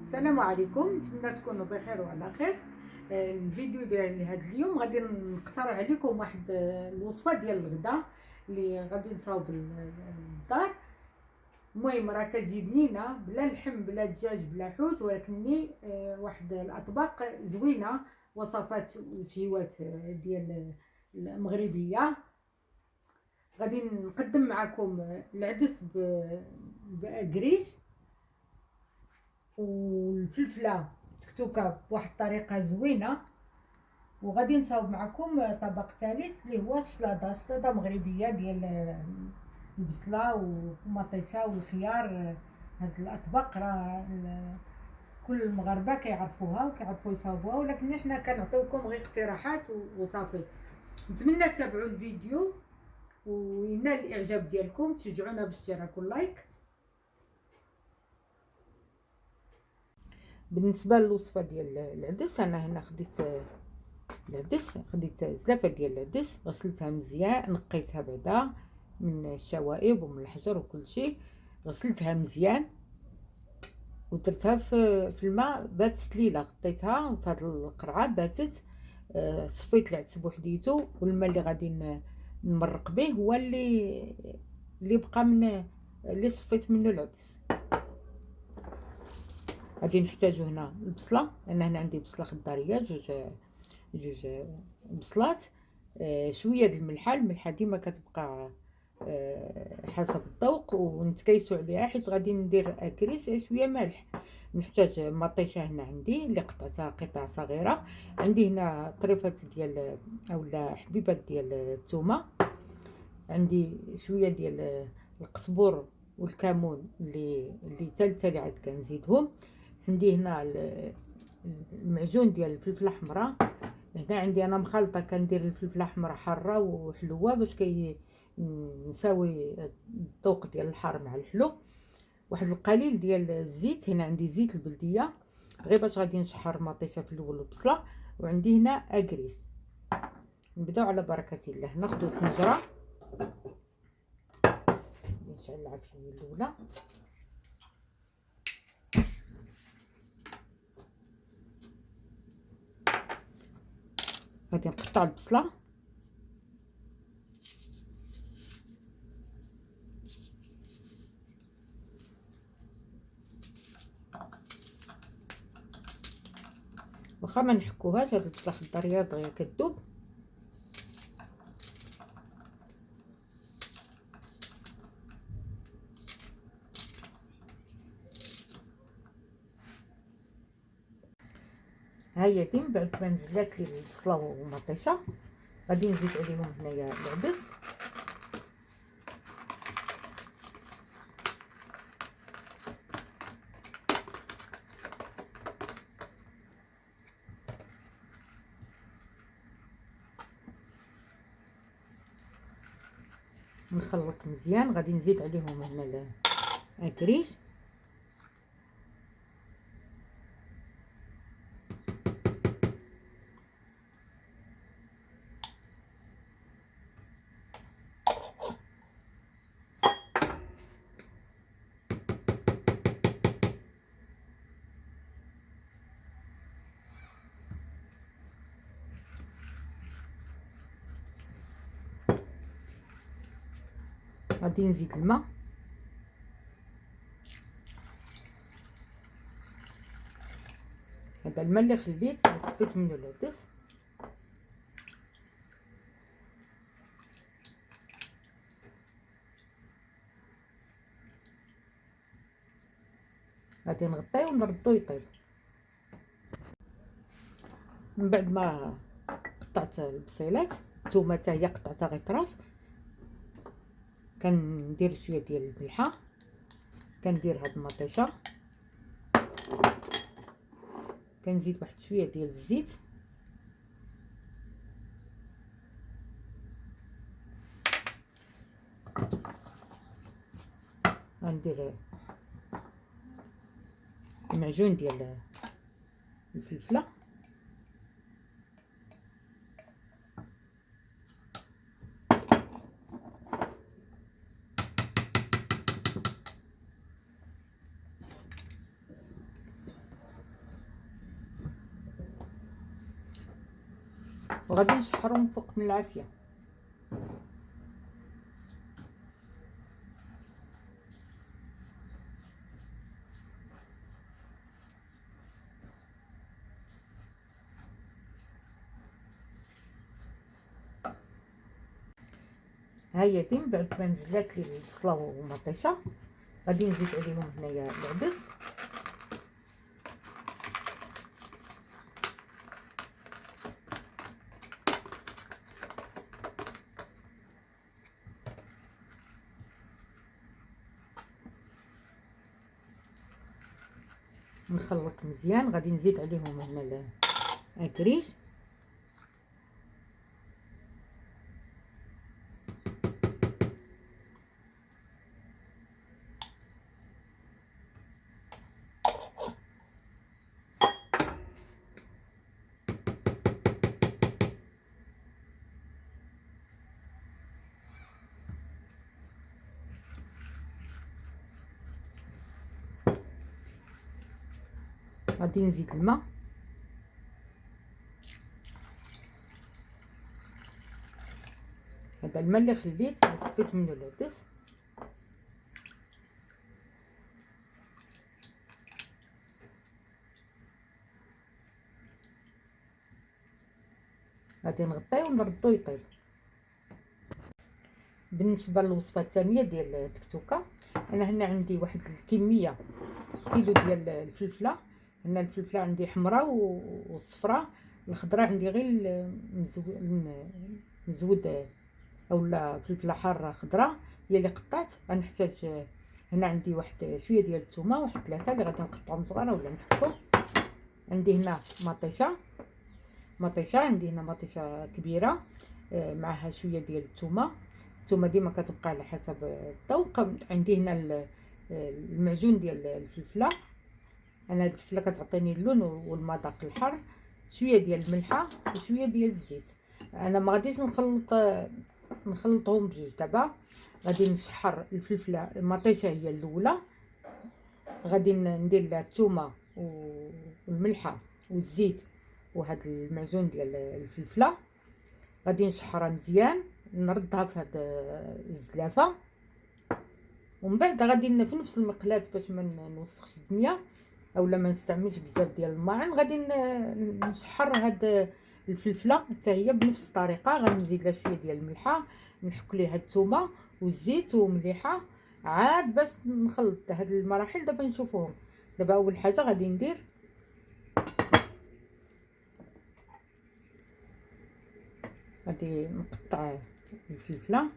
السلام عليكم، نتمنى تكونوا بخير وعلى خير. الفيديو ديالي هذا اليوم غادي نقترح عليكم واحد الوصفه ديال الغداء اللي غادي نصاوب للدار. المهم راه كتجي بنينه بلا لحم بلا دجاج بلا حوت، ولكنني واحد الاطباق زوينه، وصفات وشهيوات ديال المغربيه. غادي نقدم معكم العدس بأكريش والفلفله تكتوكه بواحد الطريقه زوينه. وغادي نصاوب معكم طبق ثالث اللي هو الشلاضه مغربيه ديال البصله والمطيشه والخيار. هاد الاطباق راه كل المغاربه كيعرفوها وكيعرفوا يصاوبوها، ولكن حنا كنعطيوكم غير اقتراحات وصافي. نتمنى تتابعوا الفيديو وينال الاعجاب ديالكم، تشجعونا بالاشتراك واللايك. بالنسبه للوصفه ديال العدس، انا هنا خديت زلافه ديال العدس، غسلتها مزيان، نقيتها بعدا من الشوائب ومن الحجر وكل شيء، غسلتها مزيان ودرتها في الماء باتت ليله، غطيتها في هذه القرعه باتت. صفيت العدس بوحديتو، والماء اللي غادي نمرق به هو اللي بقى من اللي صفيت منه العدس. غادي نحتاجو هنا البصله، لان هنا عندي بصله خضاريه، جوج بصلات، شويه د الملحه ديما كتبقى حسب الذوق ونتكيسوا عليها، حيت غادي ندير اكريس شويه ملح. نحتاج مطيشه هنا عندي اللي قطعتها قطع صغيره، عندي هنا طريفات ديال اولا حبيبات ديال الثومه، عندي شويه ديال القزبور والكمون اللي تالي عاد كنزيدهم. عندي هنا المعجون ديال الفلفله الحمراء، هنا عندي انا مخلطه، كندير الفلفله الحمراء حاره وحلوه باش نساوي الذوق ديال الحار مع الحلو. واحد القليل ديال الزيت، هنا عندي زيت البلديه غير باش غادي نشحر مطيشه في الاول البصله. وعندي هنا اكريس. نبداو على بركه الله، ناخذ الطنجره نشعلها في الاولى، غادي نقطع البصله واخا ما نحكوهاش، هاد البصله خضاريه دغيا كتذوب. ها هي دي من بعد ما نزلات لي البصله والمطيشه، غادي نزيد عليهم هنايا العدس، نخلط مزيان. غادي نزيد عليهم هنا الكريش، غادي نزيد الماء، هذا الماء اللي خليت صفيت منه العدس. غادي نغطيه ونردو يطيب. من بعد ما قطعت البصيلات، الثومه حتى هي قطعتها غير طراف، كندير شويه ديال الملحه، كندير هاد المطيشه، كنزيد واحد شويه ديال الزيت، غندير المعجون ديال الفلفله، وغادي نشحرهم فوق من العافيه. ها هي من بعد ما نزلات لي البصله ومطيشه غادي نزيد عليهم هنايا العدس. نخلط مزيان. غادي نزيد عليهم هنا الكريش. غادي نزيد الماء. هذا الماء اللي خليت صفيت منه العدس. غادي نغطيه ونردو يطيب. بالنسبه للوصفه الثانيه ديال التكتوكه، انا هنا عندي واحد الكميه كيلو ديال الفلفله. هنا الفلفله عندي حمراء والصفراء. الخضراء عندي غير مزود اولا فلفله حاره خضراء هي اللي قطعت. غنحتاج هنا عندي واحد شويه ديال الثومه، واحد 3 اللي غادي نقطعهم صغار ولا نحكو. عندي هنا مطيشه عندي هنا مطيشه كبيره معها شويه ديال الثومه. الثومه ديما كتبقى على حسب الذوق. عندي هنا المعجون ديال الفلفله. انا هاد الفلفله كتعطيني اللون والمذاق الحار. شويه ديال الملحه وشويه ديال الزيت. انا ما غاديش نخلطهم بجوج. دابا غادي نشحر الفلفله المطيشه هي الاولى، غادي ندير لها الثومه والملحه والزيت وهاد المعجون ديال الفلفله. غادي نشحرها مزيان، نردها في هاد الزلافه، ومن بعد غادي في نفس المقلاة باش ما نوسخش الدنيا اولا ما نستعملش بزاف ديال الماعن. غادي نشحر هاد الفلفله حتى هي بنفس الطريقه. غنزيد لها شويه ديال الملحه، نحك ليها الثومه والزيت ومليحه عاد باش نخلط هاد المراحل. دابا نشوفوهم. دابا اول حاجه غادي ندير غادي نقطع الفلفله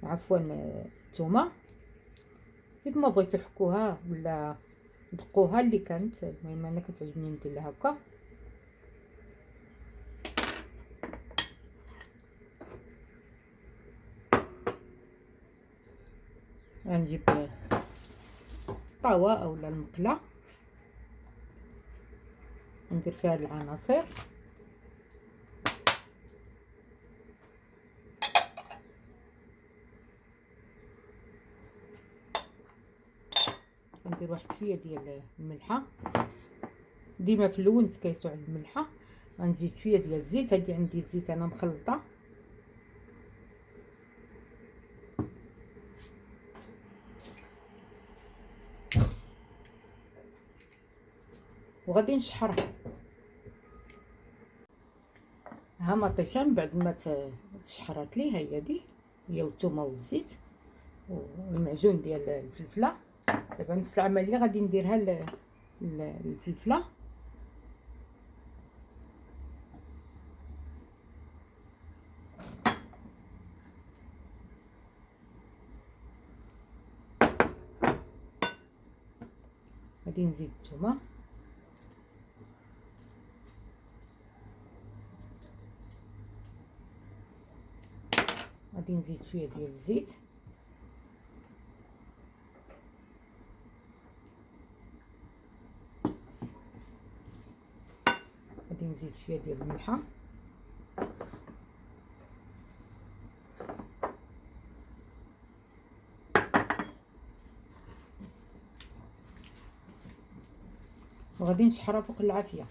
عفوا الثومه كيف ما بغيتو حكوها ولا دقوها اللي كانت. المهم انا كتعجبني ندير لها هكا. غنجيب الطاوه اولا المقله ندير فيها هاد العناصر. ندير واحد شويه ديال الملحه. ديما في الاول نسكيتو على الملحه. غنزيد شويه ديال الزيت. هادي عندي الزيت انا مخلطه. وغادي نشحرها. ها مطيشه من بعد ما تشحرات لي هي هي الثومه والزيت والمعجون ديال الفلفله. دابا نفس العمليه غادي نديرها الفلفله. غادي نزيد الثومه غادي نزيد شويه ديال الزيت. غادي نزيد شويه ديال الملحه. وغادي نشحرها فوق العافيه.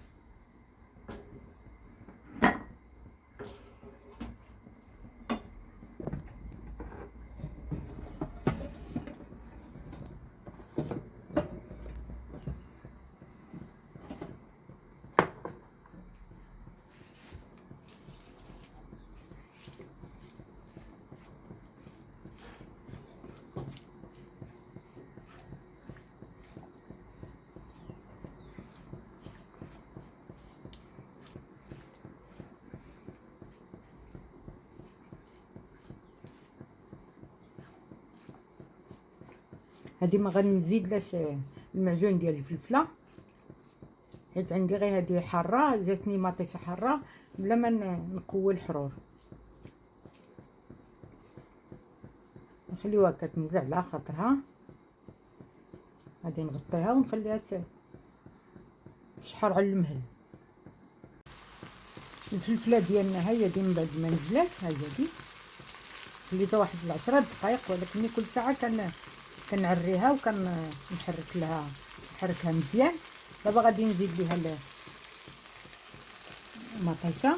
هادي ما غنزيدلاش المعجون ديال الفلفله، حيت عندي غير هادي حاره، جاتني مطيشه حاره بلا ما نقوي الحرور. نخليوها كتنزع على خاطرها. غادي نغطيها ونخليها تشحر على المهل. الفلفله ديالنا هي دي من بعد ما نزلات، ها هي دي خليتها واحد 10 دقائق، ولكن كل ساعه كنعريها وكنحرك لها، نحركها مزيان. دابا غادي نزيد ليها المطيشه.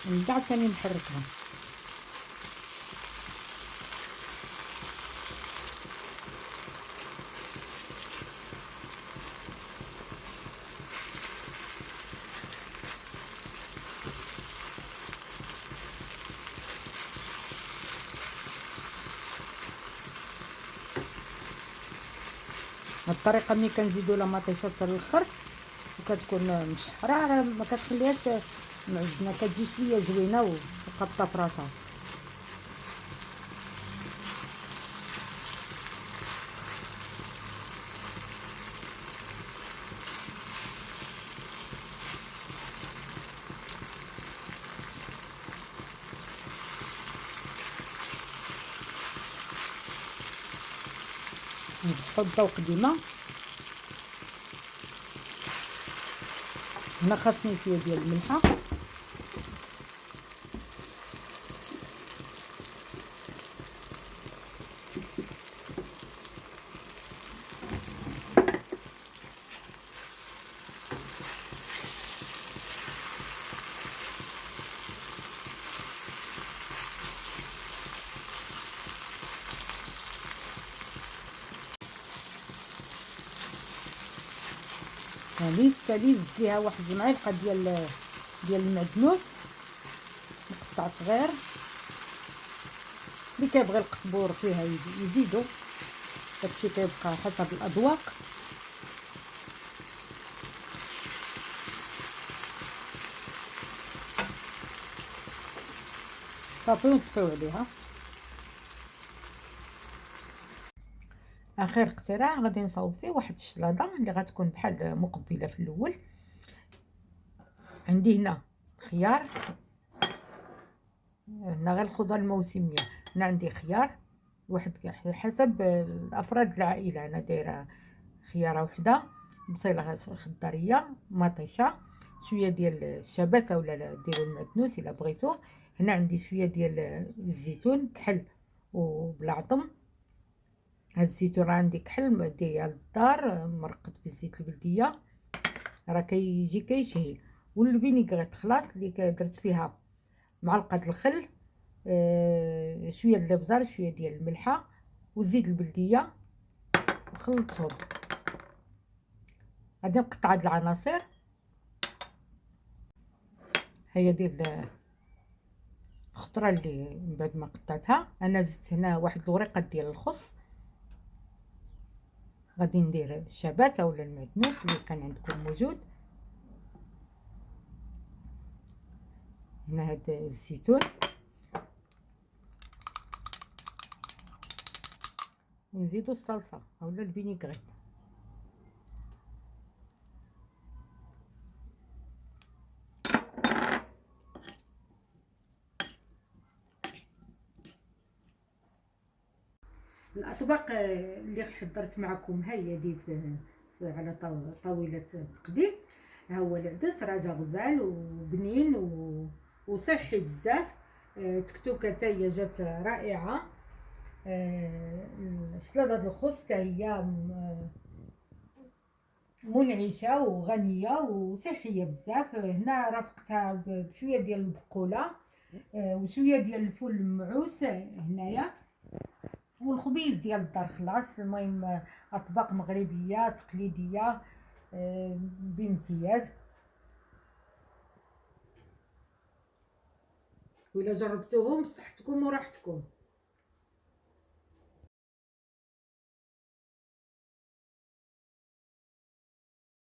من بعد ثاني نحركها. هاد الطريقه ملي كنزيدو لا مطيشه حتى الاخر وكتكون مشحره، راه ما كتخليهاش معجنه، كتجي شويه زوينه وقابطه في راسها. نفتحو الذوق ديما. هنا خاصني شويه ديال الملحه، تالي زدت ليها واحد المعلقه ديال المعدنوس مقطع صغير. اللي كيبغي القزبور فيها يزيدو، داكشي كيبقى حسب الاذواق. صافي ونطفيو عليها. اخر اقتراح غادي نصاوب فيه واحد الشلاضه اللي غتكون بحال مقبله في الاول. عندي هنا خيار، هنا غير الخضر الموسميه. هنا عندي خيار واحد حسب الافراد العائله، انا دايره خياره وحده، بصيله خضريه، مطيشه، شويه ديال الشبت اولا ديروا المعدنوس الا بغيتو. هنا عندي شويه ديال الزيتون كحل وبالعظم. هاد الزيتون راه عندي كحل ديال الدار مرقد بالزيت البلديه، راه كيجي كيشهي. والفينيغريط خلاص اللي درت فيها معلقه الخل، شويه د الابزار، شويه ديال الملحه والزيت البلديه، خلطهم. غادي نقطع هاد العناصر. هي ديال الخضره اللي من بعد ما قطعتها، انا زدت هنا واحد الوريقه ديال الخس. غادي ندير الشبات اولا المعدنوس اللي كان عندكم موجود. هنا هاد الزيتون، ونزيدو الصلصه اولا الفينيغريط. الاطباق اللي حضرت معكم هي دي على طاوله التقديم. ها هو العدس راه غزال وبنين وصحي بزاف. تكتوكه حتى هي جات رائعه. سلطه الخس حتى هي منعشه وغنيه وصحيه بزاف. هنا رافقتها بشويه ديال البقوله وشويه ديال الفول المعوس هنايا، والخبيز ديال الدار خلاص. المهم اطباق مغربيه تقليديه بامتياز. وإلا جربتوهم بصحتكم وراحتكم.